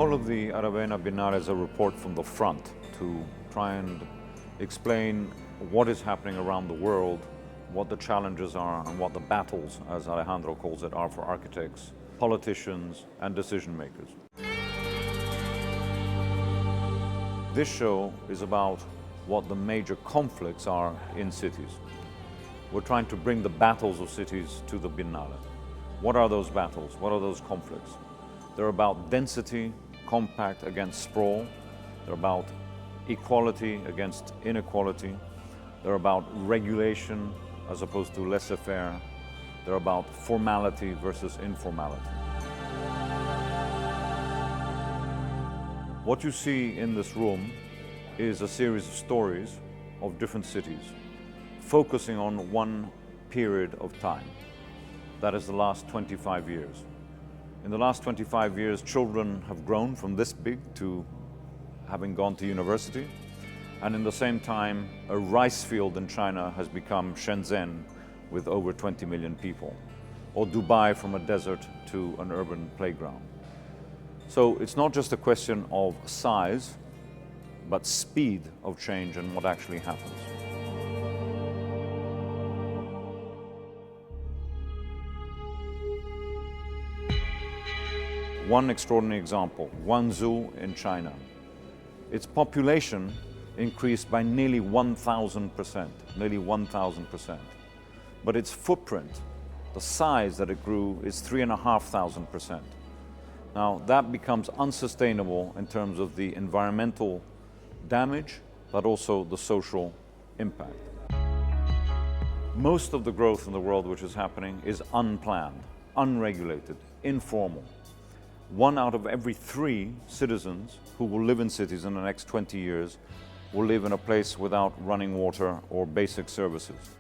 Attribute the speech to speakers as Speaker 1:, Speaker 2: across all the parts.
Speaker 1: whole of the Ravenna Biennale is a report from the front to try and explain what is happening around the world, what the challenges are, and what the battles, as Alejandro calls it, are for architects, politicians, and decision makers. This show is about what the major conflicts are in cities. We're trying to bring the battles of cities to the Biennale. What are those battles? What are those conflicts? They're about density, compact against sprawl. They're about equality against inequality. They're about regulation as opposed to laissez-faire. They're about formality versus informality. What you see in this room is a series of stories of different cities, focusing on one period of time. That is the last 25 years. In the last 25 years, children have grown from this big to having gone to university. And in the same time, a rice field in China has become Shenzhen with over 20 million people, or Dubai from a desert to an urban playground. So it's not just a question of size, but speed of change and what actually happens. One extraordinary example, Guangzhou in China. Its population increased by nearly 1,000%, nearly 1,000%. But its footprint, the size that it grew, is 3,500%. Now that becomes unsustainable in terms of the environmental damage, but also the social impact. Most of the growth in the world which is happening is unplanned, unregulated, informal. 1 out of every 3 citizens who will live in cities in the next 20 years will live in a place without running water or basic services.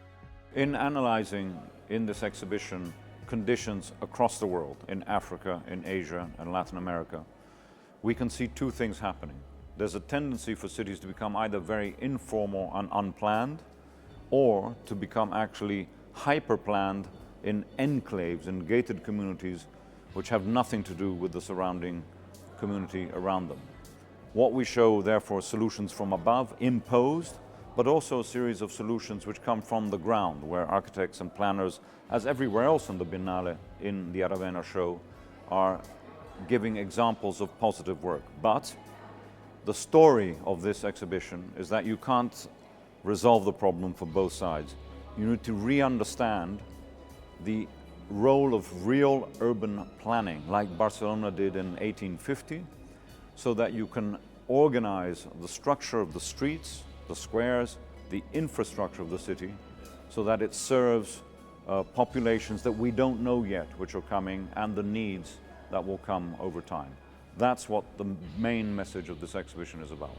Speaker 1: In analyzing in this exhibition conditions across the world, in Africa, in Asia, and Latin America, we can see 2 things happening. There's a tendency for cities to become either very informal and unplanned, or to become actually hyper-planned in enclaves, in gated communities, which have nothing to do with the surrounding community around them. What we show, therefore, solutions from above, imposed, but also a series of solutions which come from the ground, where architects and planners, as everywhere else in the Biennale, in the Ravenna show, are giving examples of positive work. But the story of this exhibition is that you can't resolve the problem for both sides. You need to re-understand the role of real urban planning, like Barcelona did in 1850, so that you can organize the structure of the streets, the squares, the infrastructure of the city, so that it serves populations that we don't know yet which are coming, and the needs that will come over time. That's what the main message of this exhibition is about.